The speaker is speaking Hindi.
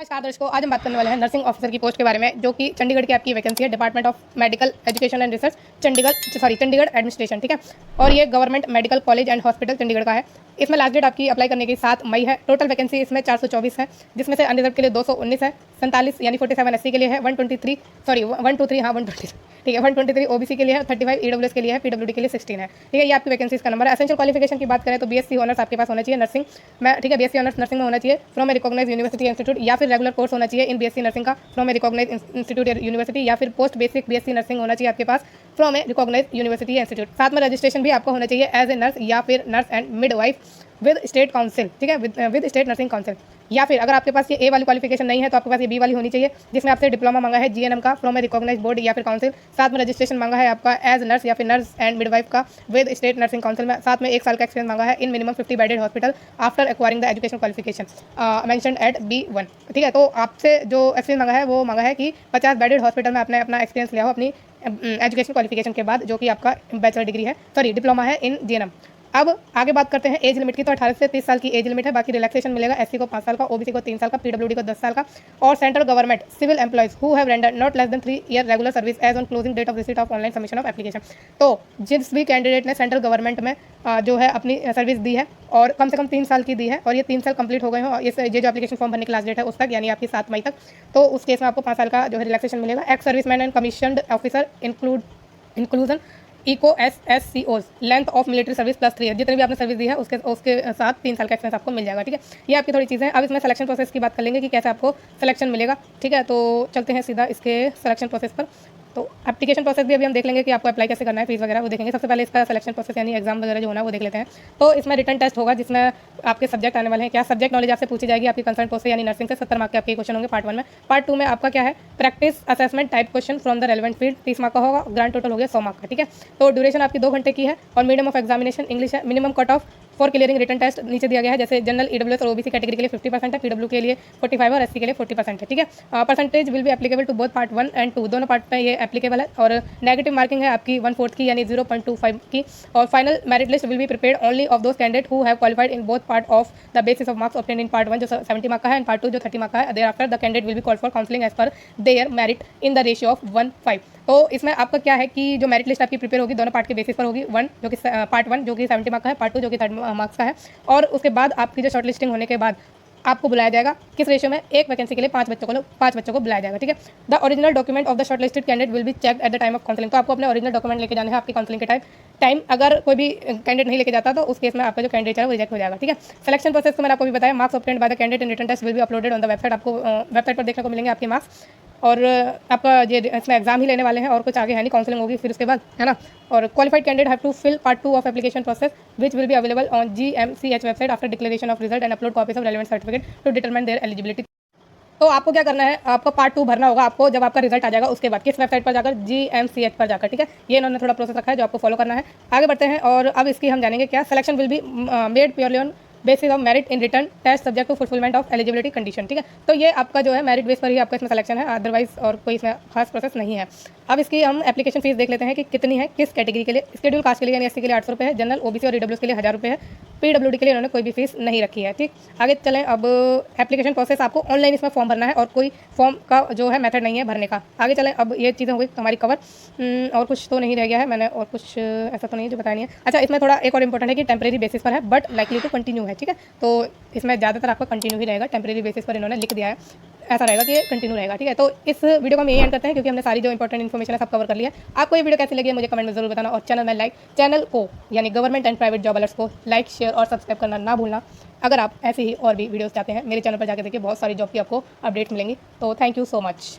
नमस्कार दर्शकों, आज हम बात करने वाले हैं नर्सिंग ऑफिसर की पोस्ट के बारे में, जो कि चंडीगढ़ की आपकी वैकेंसी है। Department of medical education and research Chandigarh administration, ठीक है। और ये government medical college and hospital Chandigarh का है। इसमें लास्ट डेट आपकी अप्लाई करने की 7 मई है। टोटल वैकेंसी इसमें 424 है, जिसमें से अनरिजर्व के लिए 219 है, 47 यानी 47 एससी के लिए है, 123 ठीक है, 123 ओबीसी के लिए है, 35 ईडब्ल्यूएस के लिए है, पीडब्ल्यूडी के लिए 16 है, ठीक है। ये आपकी वैकेंसी का नंबर है। एसेंशियल क्वालिफिकेशन की बात करें तो बीएससी ऑनर्स आपके पास होना चाहिए नर्सिंग में, ठीक है। बीएससी ऑनर्स नर्सिंग में होना चाहिए from a recognised university institute, या फिर रेगुलर कोर्स होना चाहिए इन बीएससी नर्सिंग का from a recognised institute university, या फिर पोस्ट बेसिक बीएससी नर्सिंग होना चाहिए आपके पास from a recognised university institute. साथ में रजिस्ट्रेशन भी आपको होना चाहिए एज ए नर्स या फिर nurse and midwife with state council, ठीक है, विद स्टेट नर्सिंग काउंसिल। या फिर अगर आपके पास ये ए वाली क्वालिफिकेशन नहीं है तो आपके पास ये बी वाली होनी चाहिए, जिसमें आपसे डिप्लोमा मांगा है जीएनएम का फ्रॉम ए रिकॉग्नाइज्ड बोर्ड या फिर काउंसिल। साथ में रजिस्ट्रेशन मांगा है आपका एज नर्स या फिर नर्स एंड मिडवाइफ का विद स्टेट नर्सिंग काउंसिल में। साथ में 1 साल का एक्सपीरियंस मांगा है in minimum 50 bedded hospital after acquiring the education qualification mentioned at B1, ठीक है। तो आपसे जो एक्सपीरियंस मांगा है वो मांगा है कि 50 बेडेड हॉस्पिटल में आपने अपना एक्सपीरियंस लिया हो अपनी एजुकेशन क्वालिफिकेशन के बाद, जो कि आपका बैचलर डिग्री है, डिप्लोमा है इन जीएनएम। अब आगे बात करते हैं एज लिमिट की। तो 18 से 30 साल की एज लिमिट है। बाकी रिलैक्सेशन मिलेगा एससी को 5 साल का, ओबीसी को 3 साल का, पीडब्ल्यूडी को 10 साल का। और central government civil employees who have rendered not less than 3 year regular service as on closing date of receipt of online submission of application. तो जिस भी कैंडिडेट ने सेंट्रल गवर्नमेंट में जो है अपनी सर्विस दी है और कम से कम 3 साल की दी है, और ये 3 साल कंप्लीट हो गए हो ये जो एप्लीकेशन फॉर्म भरने की लास्ट डेट है उस तक, यानी आपकी 7 मई तक, तो उस केस में आपको 5 साल का जो है रिलैक्सेशन मिलेगा। Ex servicemen and commissioned officer inclusion ECO SSCOs length of military service +3 है। जितनी भी आपने सर्विस दी है उसके साथ 3 साल का एक्सपीरियंस आपको मिल जाएगा, ठीक है। ये आपकी थोड़ी चीज़ें हैं। अब इसमें सिलेक्शन प्रोसेस की बात कर लेंगे कि कैसे आपको सिलेक्शन मिलेगा, ठीक है। तो चलते हैं सीधा इसके सिलेक्शन प्रोसेस पर। तो एप्लीकेशन प्रोसेस भी अभी हम देख लेंगे कि आपको अप्लाई कैसे करना है, फीस वगैरह वो देखेंगे। सबसे पहले इसका सिलेक्शन प्रोसेस यानी एग्जाम वगैरह जो होना है वो देख लेते हैं। तो इसमें रिटन टेस्ट होगा, जिसमें आपके सब्जेक्ट आने वाले हैं। क्या सब्जेक्ट नॉलेज आपसे पूछी जाएगी आपकी कंसर्न पोस्ट से, यानी नर्सिंग से 70 मार्क के आपके क्वेश्चन होंगे पार्ट 1 में। पार्ट 2 में आपका क्या है, practice assessment type question from the relevant field, 30 mark का होगा। ग्रांड टोटल हो गया 100 मार्क का, ठीक है। तो ड्यूरेशन आपकी 2 घंटे की है और मीडियम ऑफ एग्जामिनेशन इंग्लिश है। Minimum cut off for clearing written test नीचे दिया गया है, जैसे जनरल ईडब्ल्यूएस और ओबीसी कैटेगरी के लिए 50% है, पीडब्ल्यू के लिए 45 और एससी के लिए 40% है, ठीक है। Percentage will be applicable to both part 1 and 2, दोनों पार्ट में ये एप्लीकेबल है। और नेगेटिव मार्किंग है आपकी 1/4 की, यानी 0.25 की। और final merit list will be prepared only of those candidate who have qualified in both part of the basis of marks obtained in part 1 जो 70 मार्क का है, एंड पार्ट 2 जो 30 मार्क का है। Thereafter the candidate will be called for counselling as per their merit in the ratio of 1:5। तो इसमें आपका क्या है कि जो मेरिट लिस्ट आपकी प्रिपेयर होगी दोनों पार्ट के बेसिस पर होगी। पार्ट 1 जो कि 70 मार्क का है, पार्ट 2 जो कि 30 मार्क्स का है। और उसके बाद आपकी जो शॉर्ट लिस्टिंग होने के बाद आपको बुलाया जाएगा किस रेशियो में, एक वैकेंसी के लिए 5 बच्चों को बुलाया जाएगा, ठीक है। The original document of the short listed candidate will be checked at the time of counselling. तो आपको अपने ओरिजिनल डॉक्यूमेंट लेके जाने हैं आपकी काउंसलिंग के टाइम। अगर कोई भी कैंडिडेट नहीं लेके जाता तो उस केस में आपका जो कैंडिडेट है वो रिजेक्ट हो जाएगा, ठीक है। सिलेक्शन प्रोसेस को मैंने आपको भी बताया। Marks obtained by the candidate in written test will be uploaded on the website. आपको वेबसाइट पर देखने को मिलेंगे आपके मार्क्स। और आपका ये इसमें एग्जाम ही लेने वाले हैं और कुछ आगे है नहीं, काउंसलिंग होगी फिर उसके बाद, है ना। और qualified candidate have to fill part 2 of application process which will be available on GMCH website after declaration of result and upload copies of relevant certificate to determine their eligibility. तो आपको क्या करना है, आपको पार्ट 2 भरना होगा आपको जब आपका रिजल्ट आ जाएगा उसके बाद। किस वेबसाइट पर जाकर, GMCH पर जाकर, ठीक है। ये इन्होंने थोड़ा प्रोसेस रखा है जो आपको फॉलो करना है। आगे बढ़ते हैं और अब इसकी हम जानेंगे क्या। Selection will be made purely on basis of merit in written test subject to fulfilment of eligibility condition, ठीक है। तो ये आपका जो है मेरिट बेस पर ही आपका इसमें सिलेक्शन है, अदरवाइज और कोई इसमें खास प्रोसेस नहीं है। अब इसकी हम एप्लीकेशन फीस देख लेते हैं कि कितनी है, किस कैटेगरी के लिए। शेड्यूल कास्ट के लिए यानी एससी के लिए 800 रुपये है, जनरल ओबीसी और ईडब्ल्यूएस के लिए 1000 रुपये है, पीडब्ल्यूडी के लिए इन्होंने कोई भी फीस नहीं रखी है, ठीक। आगे चलें। अब एप्लीकेशन प्रोसेस आपको ऑनलाइन इसमें फॉर्म भरना है और कोई फॉर्म का जो है मेथड नहीं है भरने का। आगे चलें। अब ये चीज़ें हो गई हमारी कवर, और कुछ तो नहीं रह गया है, मैंने और कुछ ऐसा तो नहीं है जो बताया नहीं है। अच्छा, इसमें थोड़ा एक और इंपॉर्टेंट है कि टेम्परेरी बेसिस पर है बट लाइकली टू कंटिन्यू है, ठीक है। तो इसमें ज़्यादातर आपका कंटिन्यू ही रहेगा, टेम्परेरी बेसिस पर इन्होंने लिख दिया है, ऐसा रहेगा कि ये कंटिन्यू रहेगा, ठीक है। तो इस वीडियो को हम यही एंड करते हैं क्योंकि हमने सारी जो इंपॉर्टेंट इन्फॉर्मेशन है सब कवर कर लिया है। आपको ये वीडियो कैसी लगी है मुझे कमेंट में जरूर बताना, और चैनल को यानी government and private job alerts को लाइक, शेयर और सब्सक्राइब करना ना भूलना। अगर आप ऐसे ही और भी वीडियोस चाहते हैं मेरे चैनल पर जाकर देखिए, बहुत सारी जॉब की आपको अपडेट्स मिलेंगी। तो थैंक यू सो मच।